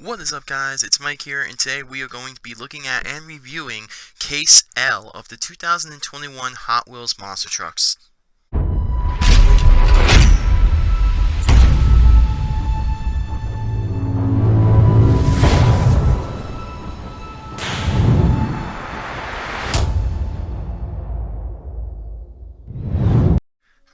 What is up, guys? It's Mike here, and today we are going to be looking at and reviewing Case L of the 2021 Hot Wheels Monster Trucks.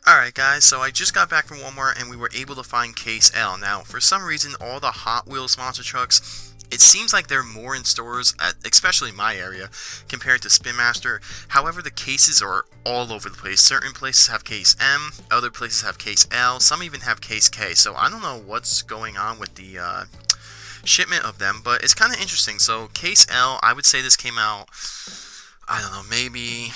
Alright guys, so I just got back from Walmart and we were able to find Case L. Now, for some reason, all the Hot Wheels monster trucks, it seems like they're more in stores, especially in my area, compared to Spin Master. However, the cases are all over the place. Certain places have Case M, other places have Case L, some even have Case K. So I don't know what's going on with the shipment of them, but it's kind of interesting. So Case L, I would say this came out, I don't know, maybe...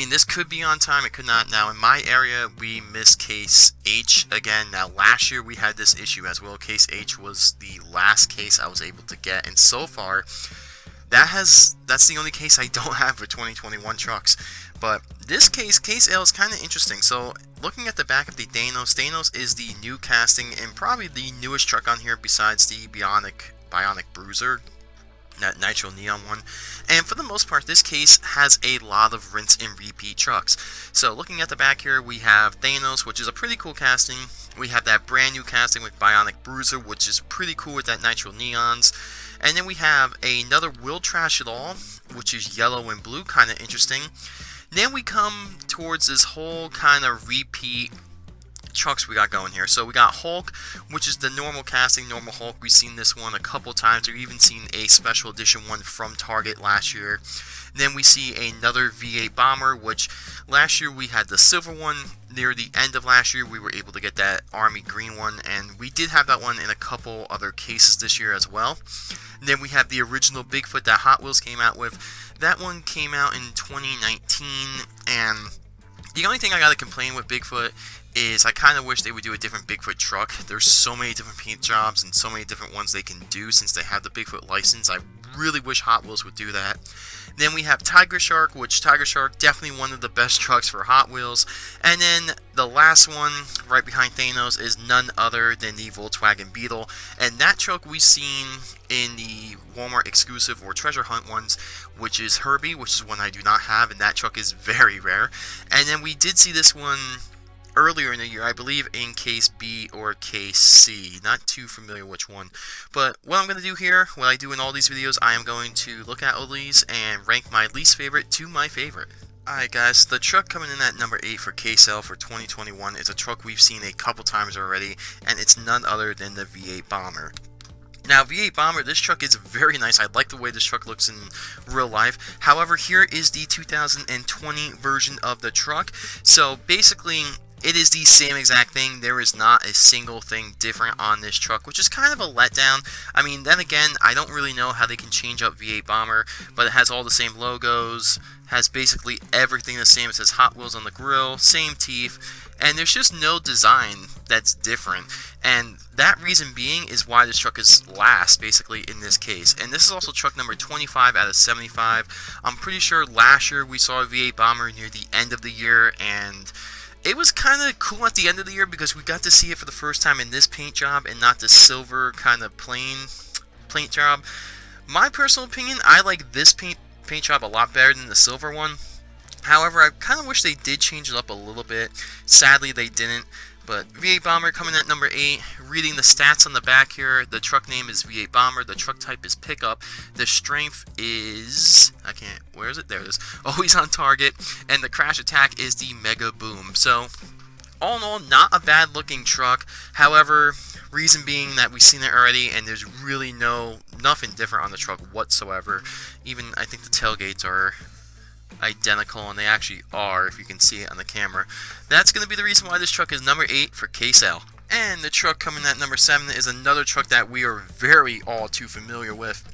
this could be on time, it could not. Now, in my area, we missed Case H again. Now, last year we had this issue as well. Case H was the last case I was able to get, and so far, that's the only case I don't have for 2021 trucks. But this case, Case L, is kind of interesting. So, looking at the back of the Thanos is the new casting, and probably the newest truck on here besides the Bionic Bruiser. That nitro neon one, and for the most part this case has a lot of rinse and repeat trucks. So looking at the back here, we have Thanos, which is a pretty cool casting. We have that brand new casting with Bionic Bruiser, which is pretty cool with that nitro neons. And then we have another Will Trash It All, which is yellow and blue, kind of interesting. Then we come towards this whole kind of repeat trucks we got going here. So we got Hulk, which is the normal casting, normal Hulk. We've seen this one a couple times. We've even seen a special edition one from Target last year. Then we see another V8 Bomber, which last year we had the silver one. Near the end of last year, we were able to get that army green one, and we did have that one in a couple other cases this year as well. And then we have the original Bigfoot that Hot Wheels came out with. That one came out in 2019, and the only thing I gotta complain with Bigfoot is I kind of wish they would do a different Bigfoot truck. There's so many different paint jobs and so many different ones they can do since they have the Bigfoot license. I really wish Hot Wheels would do that. Then we have Tiger Shark, which Tiger Shark, definitely one of the best trucks for Hot Wheels. And then the last one, right behind Thanos, is none other than the Volkswagen Beetle. And that truck we've seen in the Walmart exclusive or treasure hunt ones, which is Herbie, which is one I do not have, and that truck is very rare. And then we did see this one earlier in the year, I believe in Case B or Case C. Not too familiar which one. But what I'm going to do here, what I do in all these videos, I am going to look at all these and rank my least favorite to my favorite. Alright guys, the truck coming in at number 8 for Case L for 2021 is a truck we've seen a couple times already, and it's none other than the V8 Bomber. Now, V8 Bomber, this truck is very nice. I like the way this truck looks in real life. However, here is the 2020 version of the truck. So basically, it is the same exact thing. There is not a single thing different on this truck, which is kind of a letdown. Then again, I don't really know how they can change up V8 Bomber, but it has all the same logos, has basically everything the same. It says Hot Wheels on the grill, same teeth, and there's just no design that's different. And that reason being is why this truck is last, basically, in this case. And this is also truck number 25 out of 75. I'm pretty sure last year we saw a V8 Bomber near the end of the year, and it was kind of cool at the end of the year because we got to see it for the first time in this paint job and not the silver kind of plain paint job. My personal opinion, I like this paint job a lot better than the silver one. However, I kind of wish they did change it up a little bit. Sadly, they didn't. But V8 Bomber coming at number 8. Reading the stats on the back here, the truck name is V8 Bomber. The truck type is pickup. The strength is... where is it? There it is. Always on target. And the crash attack is the Mega Boom. So, all in all, not a bad looking truck. However, reason being that we've seen it already, and there's really nothing different on the truck whatsoever. Even, I think the tailgates are identical, and they actually are, if you can see it on the camera. That's going to be the reason why this truck is number 8 for Case L. And the truck coming at number 7 is another truck that we are very all too familiar with,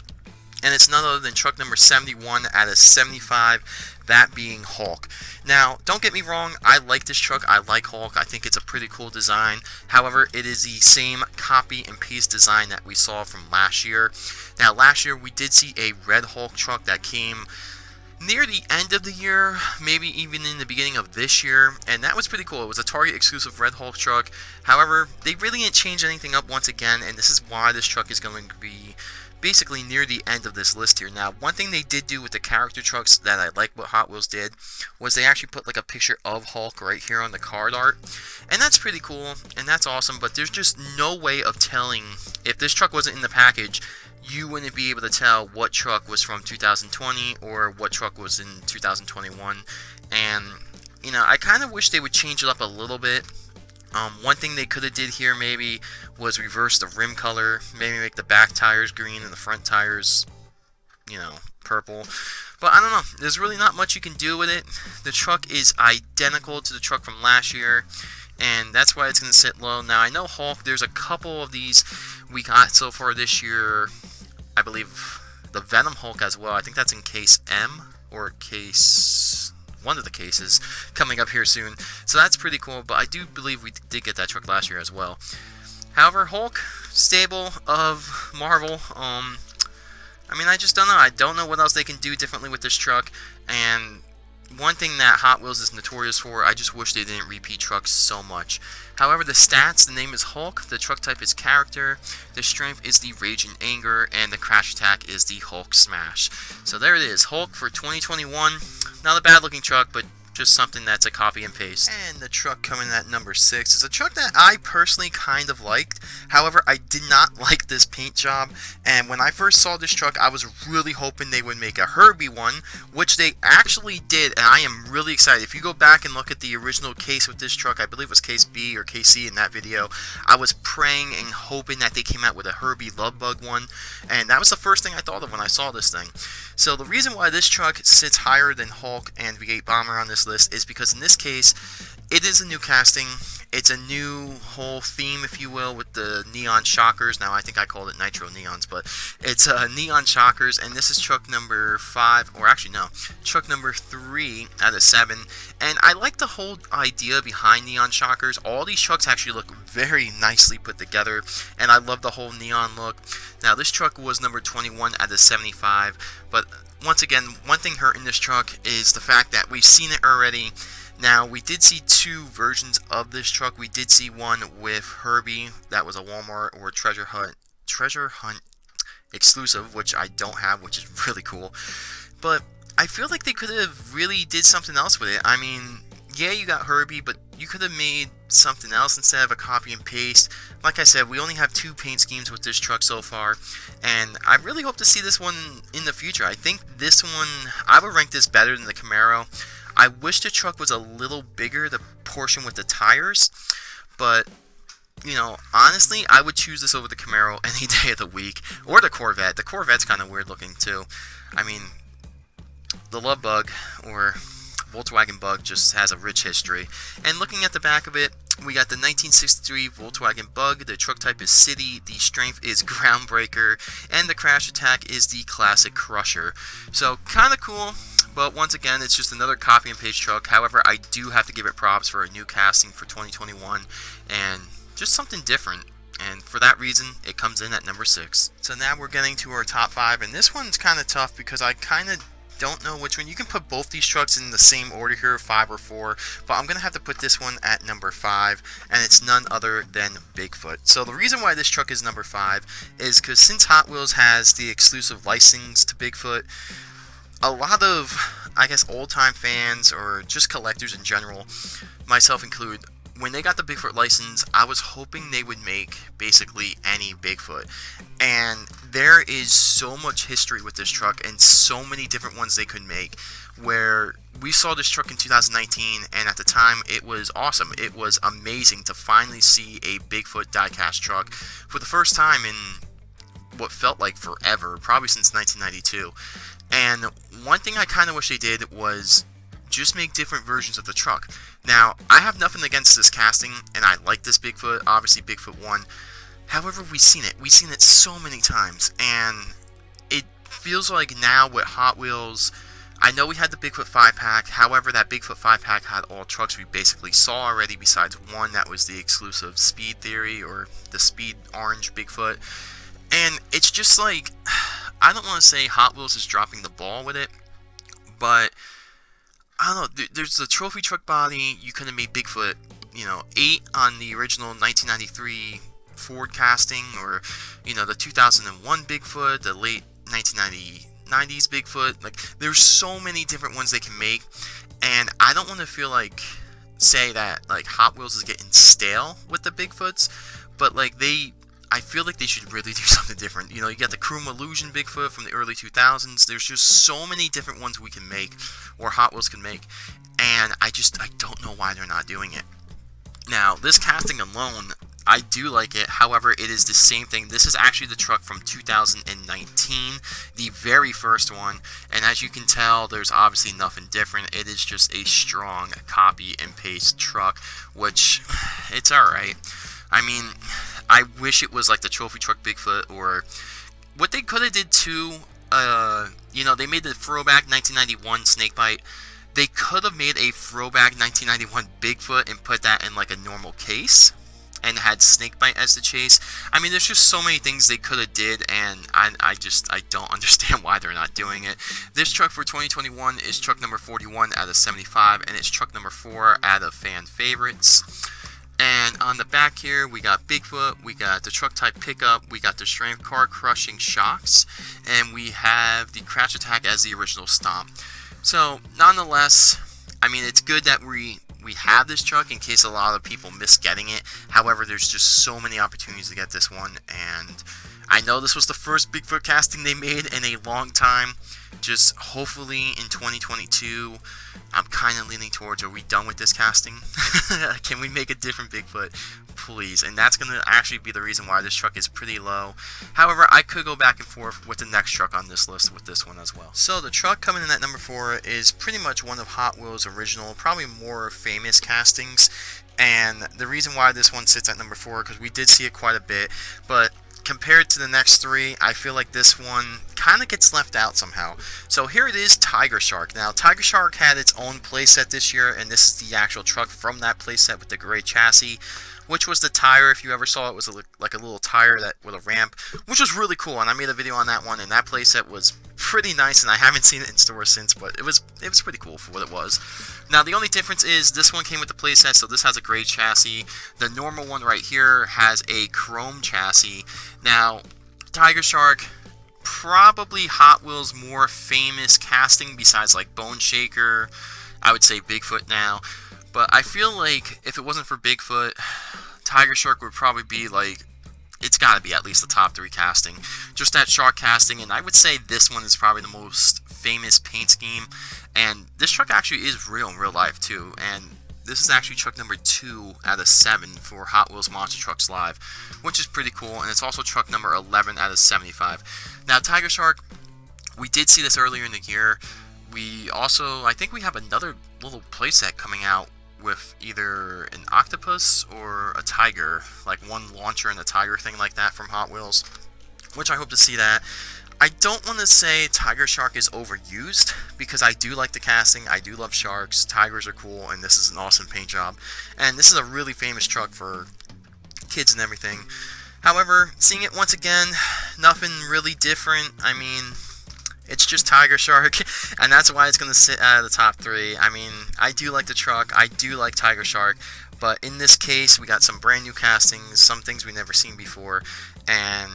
and it's none other than truck number 71 out of 75, that being Hulk. Now, don't get me wrong, I like this truck, I like Hulk, I think it's a pretty cool design. However, it is the same copy and paste design that we saw from last year. Now, last year we did see a red Hulk truck that came near the end of the year, maybe even in the beginning of this year, and that was pretty cool. It was a Target exclusive Red Hulk truck. However, they really didn't change anything up once again, and this is why this truck is going to be basically near the end of this list here. Now, one thing they did do with the character trucks that I like what Hot Wheels did was they actually put like a picture of Hulk right here on the card art, and that's pretty cool, and that's awesome, but there's just no way of telling. If this truck wasn't in the package, you wouldn't be able to tell what truck was from 2020 or what truck was in 2021. And, you know, I kind of wish they would change it up a little bit. One thing they could have did here maybe was reverse the rim color, maybe make the back tires green and the front tires, you know, purple. But I don't know, there's really not much you can do with it. The truck is identical to the truck from last year, and that's why it's going to sit low. Now, I know Hulk, there's a couple of these we got so far this year. I believe the Venom Hulk as well. I think that's in case M or case... one of the cases coming up here soon. So that's pretty cool, but I do believe we did get that truck last year as well. However, Hulk, stable of Marvel. I mean, I just don't know. I don't know what else they can do differently with this truck. And one thing that Hot Wheels is notorious for, I just wish they didn't repeat trucks so much. However, the stats, the name is Hulk, the truck type is character, the strength is the rage and anger, and the crash attack is the Hulk smash. So there it is, Hulk for 2021. Not a bad looking truck, but just something that's a copy and paste. And the truck coming at number 6 is a truck that I personally kind of liked. However, I did not like this paint job, and when I first saw this truck, I was really hoping they would make a Herbie one, which they actually did, and I am really excited. If you go back and look at the original case with this truck, I believe it was case B or case C in that video, I was praying and hoping that they came out with a Herbie Lovebug one, and that was the first thing I thought of when I saw this thing. So the reason why this truck sits higher than Hulk and V8 Bomber on this list is because in this case, it is a new casting. It's a new whole theme, if you will, with the neon shockers. Now, I think I called it nitro neons, but it's neon shockers, and this is truck number 5, or actually no, truck number 3 out of 7. And I like the whole idea behind neon shockers. All these trucks actually look very nicely put together, and I love the whole neon look. Now, this truck was number 21 out of 75, but once again, one thing hurting this truck is the fact that we've seen it already. Now, we did see 2 versions of this truck. We did see one with Herbie, that was a Walmart or Treasure Hunt exclusive, which I don't have, which is really cool. But I feel like they could have really did something else with it. I mean, yeah, you got Herbie, but you could have made something else instead of a copy and paste. Like I said, we only have 2 paint schemes with this truck so far, and I really hope to see this one in the future. I think this one, I would rank this better than the Camaro. I wish the truck was a little bigger, the portion with the tires, but, you know, honestly, I would choose this over the Camaro any day of the week, or the Corvette. The Corvette's kind of weird looking, too. I mean, the Lovebug, or Volkswagen Bug, just has a rich history. And looking at the back of it, we got the 1963 Volkswagen Bug, the truck type is City, the strength is Groundbreaker, and the crash attack is the Classic Crusher. So, kind of cool. But once again, it's just another copy and paste truck. However, I do have to give it props for a new casting for 2021 and just something different. And for that reason, it comes in at number 6. So now we're getting to our top 5, and this one's kind of tough because I kind of don't know which one. You can put both these trucks in the same order here, 5 or 4, but I'm going to have to put this one at number 5, and it's none other than Bigfoot. So the reason why this truck is number 5 is because since Hot Wheels has the exclusive license to Bigfoot, a lot of, I guess, old-time fans or just collectors in general, myself included, when they got the Bigfoot license, I was hoping they would make basically any Bigfoot. And there is so much history with this truck and so many different ones they could make, where we saw this truck in 2019, and at the time it was awesome. It was amazing to finally see a Bigfoot diecast truck for the first time in what felt like forever, probably since 1992. And one thing I kind of wish they did was just make different versions of the truck. Now, I have nothing against this casting, and I like this Bigfoot, obviously Bigfoot 1. However, we've seen it. We've seen it so many times, and it feels like now with Hot Wheels, I know we had the Bigfoot 5-pack, however, that Bigfoot 5-pack had all trucks we basically saw already besides one that was the exclusive Speed Theory, or the Speed Orange Bigfoot. And it's just like, I don't want to say Hot Wheels is dropping the ball with it, But I don't know. There's the trophy truck body. You could have made Bigfoot, 8 on the original 1993 Ford casting, or the 2001 Bigfoot, the late 1990s Bigfoot. Like, there's so many different ones they can make, and I don't want to feel like say that like Hot Wheels is getting stale with the Bigfoots, but like I feel like they should really do something different. You got the Chrome Illusion Bigfoot from the early 2000s. There's just so many different ones we can make, or Hot Wheels can make, and I don't know why they're not doing it. Now, this casting alone, I do like it. However, it is the same thing. This is actually the truck from 2019, the very first one, and as you can tell, there's obviously nothing different. It is just a strong copy and paste truck, which, it's alright. I mean, I wish it was like the trophy truck Bigfoot, or what they could have did too. They made the throwback 1991 Snakebite. They could have made a throwback 1991 Bigfoot and put that in like a normal case, and had Snakebite as the chase. I mean, there's just so many things they could have did, and I don't understand why they're not doing it. This truck for 2021 is truck number 41 out of 75, and it's truck number 4 out of fan favorites. And on the back here, we got Bigfoot, we got the truck type pickup, we got the strength car crushing shocks, and we have the crash attack as the original stomp. So, nonetheless, I mean, it's good that we have this truck in case a lot of people miss getting it. However, there's just so many opportunities to get this one, and I know this was the first Bigfoot casting they made in a long time. Just hopefully in 2022, I'm kind of leaning towards, are we done with this casting? Can we make a different Bigfoot? Please. And that's going to actually be the reason why this truck is pretty low. However, I could go back and forth with the next truck on this list with this one as well. So the truck coming in at number 4 is pretty much one of Hot Wheels' original, probably more famous castings. And the reason why this one sits at number 4, because we did see it quite a bit, but compared to the next 3, I feel like this one kind of gets left out somehow. So here it is, Tiger Shark. Now, Tiger Shark had its own playset this year, and this is the actual truck from that playset with the gray chassis, which was the tire. If you ever saw it, was like a little tire that with a ramp, which was really cool, and I made a video on that one, and that playset was pretty nice, and I haven't seen it in stores since, but it was pretty cool for what it was. Now, the only difference is this one came with the playset, so this has a gray chassis. The normal one right here has a chrome chassis. Now, Tiger Shark, probably Hot Wheels' more famous casting besides like Bone Shaker. I would say Bigfoot now. But I feel like if it wasn't for Bigfoot, Tiger Shark would probably be like, it's got to be at least the top 3 casting. Just that shark casting, and I would say this one is probably the most famous paint scheme. And this truck actually is real in real life too. And this is actually truck number 2 out of 7 for Hot Wheels Monster Trucks Live, which is pretty cool. And it's also truck number 11 out of 75. Now, Tiger Shark, we did see this earlier in the year. We also, I think we have another little playset coming out with either an octopus or a tiger, like one launcher and a tiger thing like that from Hot Wheels, which I hope to see that. I don't want to say Tiger Shark is overused, because I do like the casting, I do love sharks, tigers are cool, and this is an awesome paint job, and this is a really famous truck for kids and everything. However, seeing it once again, nothing really different. I mean, it's just Tiger Shark, and that's why it's going to sit out of the top 3. I mean, I do like the truck, I do like Tiger Shark, but in this case, we got some brand new castings, some things we've never seen before, and,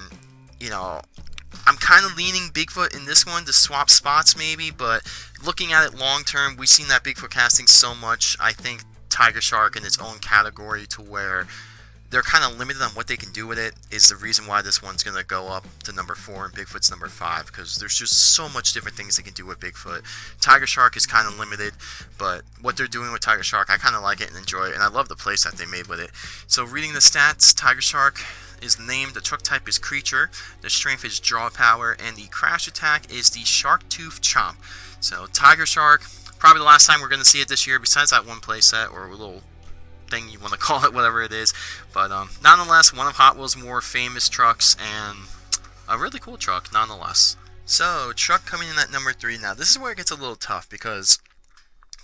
I'm kind of leaning Bigfoot in this one to swap spots maybe, but looking at it long term, we've seen that Bigfoot casting so much. I think Tiger Shark in its own category, to where they're kind of limited on what they can do with it, is the reason why this one's going to go up to number 4 and Bigfoot's number 5, because there's just so much different things they can do with Bigfoot. Tiger Shark is kind of limited, but what they're doing with Tiger Shark, I kind of like it and enjoy it, and I love the playset they made with it. So reading the stats, Tiger Shark is named, the truck type is creature, the strength is draw power, and the crash attack is the shark tooth chomp. So Tiger Shark, probably the last time we're going to see it this year, besides that one playset or a little thing you want to call it, whatever it is. But nonetheless, one of Hot Wheels' more famous trucks, and a really cool truck nonetheless. So truck coming in at number 3. Now this is where it gets a little tough, because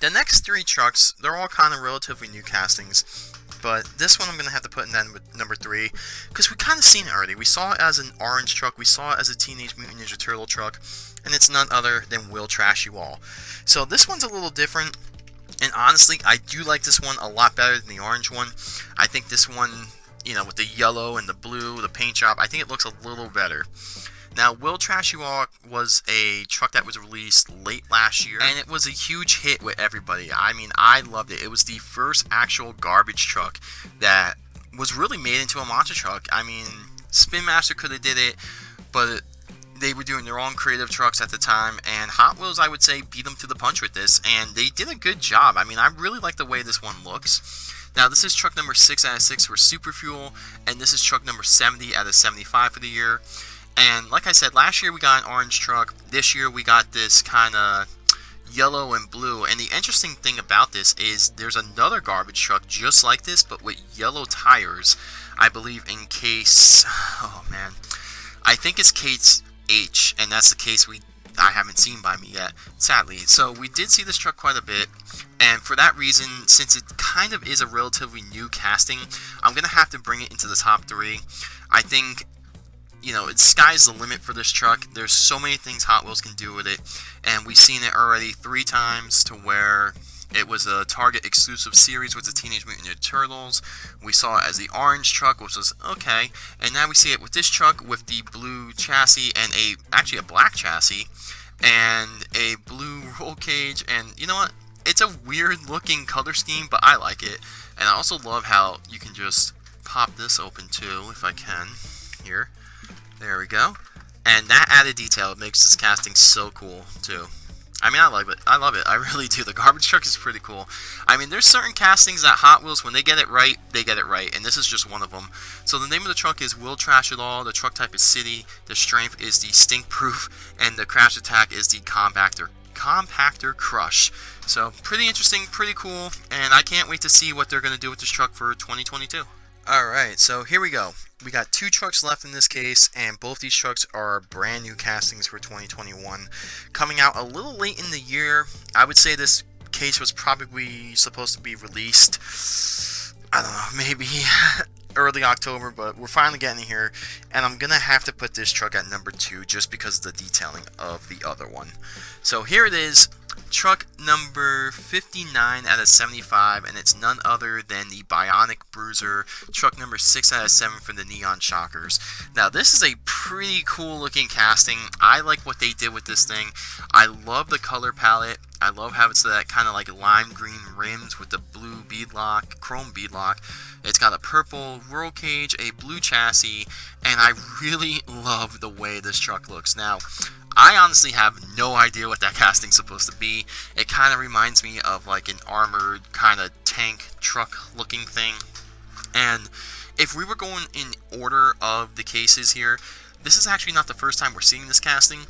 the next 3 trucks, they're all kind of relatively new castings, but this one I'm going to have to put in then with number 3, because we kind of seen it already. We saw it as an orange truck, we saw it as a Teenage Mutant Ninja Turtle truck, and it's none other than Will Trash You All. So this one's a little different, and honestly, I do like this one a lot better than the orange one. I think this one, you know, with the yellow and the blue, the paint job, I think it looks a little better. Now, Will Trash You All was a truck that was released late last year, and it was a huge hit with everybody. I mean, I loved it. It was the first actual garbage truck that was really made into a monster truck. I mean, Spin Master could have did it, but they were doing their own creative trucks at the time, and Hot Wheels, I would say, beat them to the punch with this, and they did a good job. I mean, I really like the way this one looks. Now, this is truck number 6 out of 6 for Super Fuel, and this is truck number 70 out of 75 for the year. And like I said, last year we got an orange truck. This year we got this kind of yellow and blue. And the interesting thing about this is there's another garbage truck just like this, but with yellow tires. I believe in case, oh man, I think it's case H, and that's the case I haven't seen by me yet, sadly. So we did see this truck quite a bit, and for that reason, since it kind of is a relatively new casting, I'm going to have to bring it into the top 3. I think, you know, it's sky's the limit for this truck. There's so many things Hot Wheels can do with it, and we've seen it already 3 times to where it was a Target exclusive series with the Teenage Mutant Ninja Turtles. We saw it as the orange truck, which was okay, and now we see it with this truck with the blue chassis and actually a black chassis and a blue roll cage. And you know what? It's a weird looking color scheme, but I like it. And I also love how you can just pop this open too, if I can, here. There we go. And that added detail makes this casting so cool, too. I mean, I love it. I love it. I really do. The garbage truck is pretty cool. I mean, there's certain castings that Hot Wheels, when they get it right, they get it right. And this is just one of them. So the name of the truck is Will Trash It All. The truck type is City. The strength is the Stink Proof. And the crash attack is the Compactor Crush. So pretty interesting, pretty cool. And I can't wait to see what they're going to do with this truck for 2022. Alright, so here we go. We got 2 trucks left in this case, and both these trucks are brand new castings for 2021. Coming out a little late in the year. I would say this case was probably supposed to be released, I don't know, maybe early October, but we're finally getting here, and I'm going to have to put this truck at number 2 just because of the detailing of the other one. So here it is. Truck number 59 out of 75, and it's none other than the Bionic Bruiser, truck number 6 out of 7 for the Neon Shockers. Now, this is a pretty cool looking casting. I like what they did with this thing. I love the color palette. I love how it's that kind of like lime green rims with the blue beadlock, chrome beadlock. It's got a purple roll cage, a blue chassis, and I really love the way this truck looks. Now, I honestly have no idea what that casting's supposed to be. It kind of reminds me of like an armored kind of tank truck looking thing. And if we were going in order of the cases here, this is actually not the first time we're seeing this casting.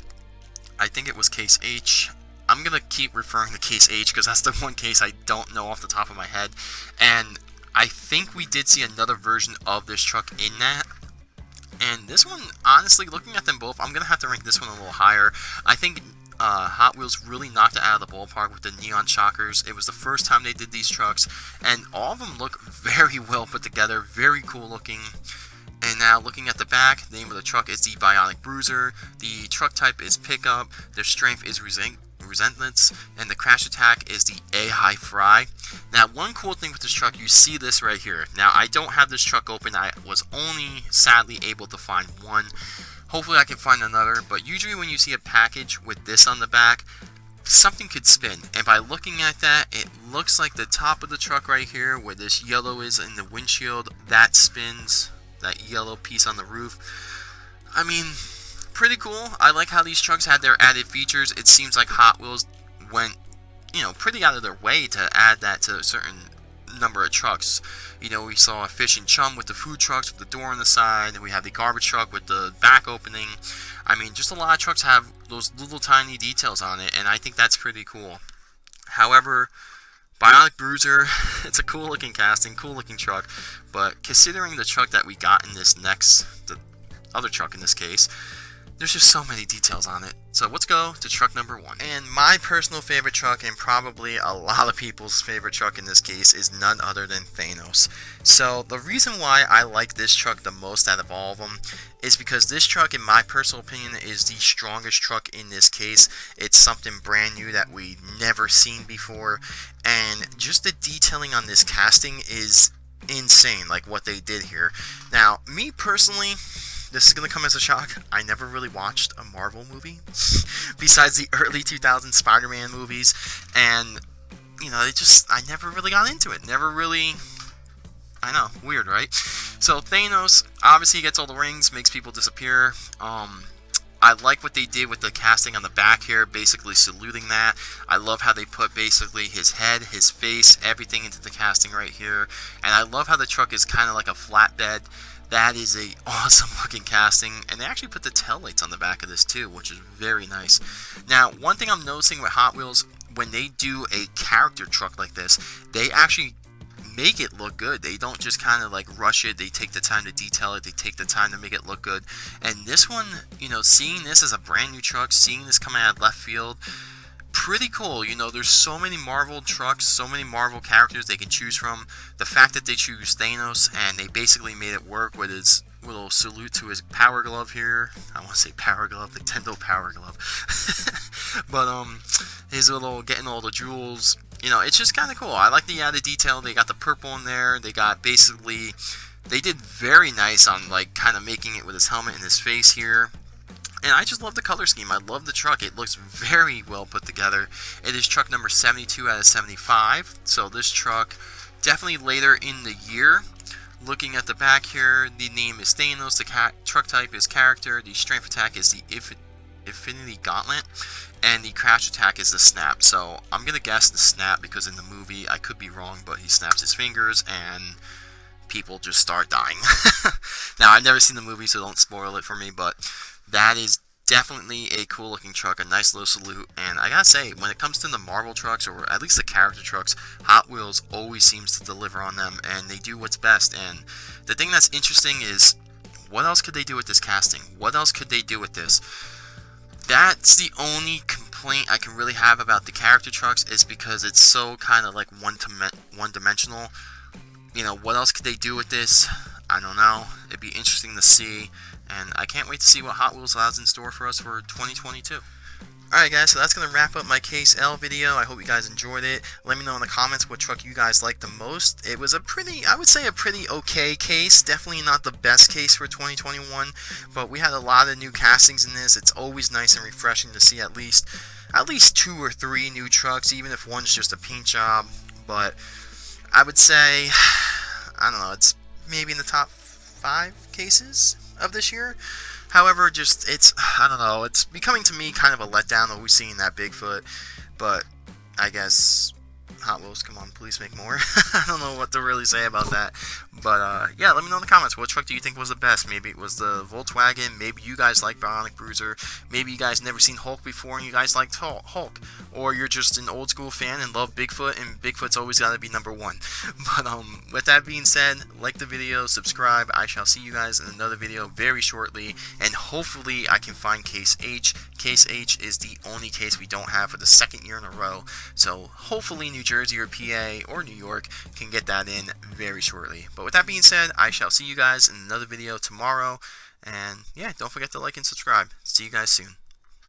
I think it was case H. I'm going to keep referring to case H because that's the one case I don't know off the top of my head. And I think we did see another version of this truck in that. And this one, honestly, looking at them both, I'm going to have to rank this one a little higher. I think Hot Wheels really knocked it out of the ballpark with the Neon Shockers. It was the first time they did these trucks, and all of them look very well put together, very cool looking. And now looking at the back, the name of the truck is the Bionic Bruiser. The truck type is Pickup. Their strength is Resentless, and the crash attack is the A-High Fry. Now, one cool thing with this truck, you see this right here. Now, I don't have this truck open. I was only, sadly, able to find one. Hopefully, I can find another, but usually when you see a package with this on the back, something could spin. And by looking at that, it looks like the top of the truck right here, where this yellow is in the windshield, that spins, that yellow piece on the roof. I mean, pretty cool. I like how these trucks had their added features. It seems like Hot Wheels went, you know, pretty out of their way to add that to a certain number of trucks. You know, we saw a Fish and Chum with the food trucks with the door on the side, and we have the garbage truck with the back opening. I mean, just a lot of trucks have those little tiny details on it, and I think that's pretty cool. However, Bionic Bruiser, it's a cool looking casting, cool looking truck, but considering the truck that we got in this next, the other truck in this case, There's just so many details on it. So let's go to truck number 1. And my personal favorite truck, and probably a lot of people's favorite truck in this case, is none other than Thanos. So the reason why I like this truck the most out of all of them is because this truck, in my personal opinion, is the strongest truck in this case. It's something brand new that we've never seen before, and just the detailing on this casting is insane, like what they did here. Now, me personally, this is going to come as a shock. I never really watched a Marvel movie besides the early 2000s Spider-Man movies, and you know, I never really got into it. Never really, I know, weird, right? So Thanos obviously gets all the rings, makes people disappear. I like what they did with the casting on the back here, basically saluting that. I love how they put basically his head, his face, everything into the casting right here. And I love how the truck is kind of like a flatbed. That is a awesome looking casting, and they actually put the taillights on the back of this too, which is very nice. Now, one thing I'm noticing with Hot Wheels, when they do a character truck like this, they actually make it look good. They don't just kind of like rush it. They take the time to detail it. They take the time to make it look good. And this one, you know, seeing this as a brand new truck, seeing this coming out of left field, pretty cool. You know, there's so many Marvel trucks, so many Marvel characters they can choose from. The fact that they choose Thanos and they basically made it work with his little salute to his power glove here. I want to say power glove, Nintendo power glove. But his little getting all the jewels, you know, it's just kind of cool. I like the added detail. They got the purple in there. They got basically, they did very nice on like kind of making it with his helmet and his face here. And I just love the color scheme. I love the truck. It looks very well put together. It is truck number 72 out of 75. So this truck, definitely later in the year. Looking at the back here, the name is Thanos. The truck type is character. The strength attack is the Infinity Gauntlet. And the crash attack is the snap. So I'm going to guess the snap because in the movie, I could be wrong, but he snaps his fingers and people just start dying. Now, I've never seen the movie, so don't spoil it for me, but that is definitely a cool looking truck, a nice little salute. And I gotta say, when it comes to the Marvel trucks, or at least the character trucks, Hot Wheels always seems to deliver on them, and they do what's best. And the thing that's interesting is, what else could they do with this casting? What else could they do with this? That's the only complaint I can really have about the character trucks, is because it's so kind of like one-dimensional. You know, what else could they do with this? I don't know. It'd be interesting to see. And I can't wait to see what Hot Wheels has in store for us for 2022. Alright guys, so that's going to wrap up my Case L video. I hope you guys enjoyed it. Let me know in the comments what truck you guys liked the most. It was a pretty, I would say a pretty okay case. Definitely not the best case for 2021. But we had a lot of new castings in this. It's always nice and refreshing to see at least 2 or 3 new trucks, even if one's just a paint job. But I would say, I don't know, it's maybe in the top 5 cases of this year. However, I don't know, it's becoming to me kind of a letdown, always seeing that Bigfoot, but I guess Hot Wheels, come on, please make more. I don't know what to really say about that, but yeah, let me know in the comments, what truck do you think was the best? Maybe it was the Volkswagen, maybe you guys like Bionic Bruiser, maybe you guys never seen Hulk before and you guys liked Hulk, or you're just an old school fan and love Bigfoot, and Bigfoot's always got to be number 1. But with that being said, like the video, subscribe. I shall see you guys in another video very shortly, and hopefully I can find Case H. Case H is the only case we don't have for the 2nd year in a row, so hopefully New Jersey or PA or New York can get that in very shortly. But with that being said, I shall see you guys in another video tomorrow, and yeah, don't forget to like and subscribe. See you guys soon.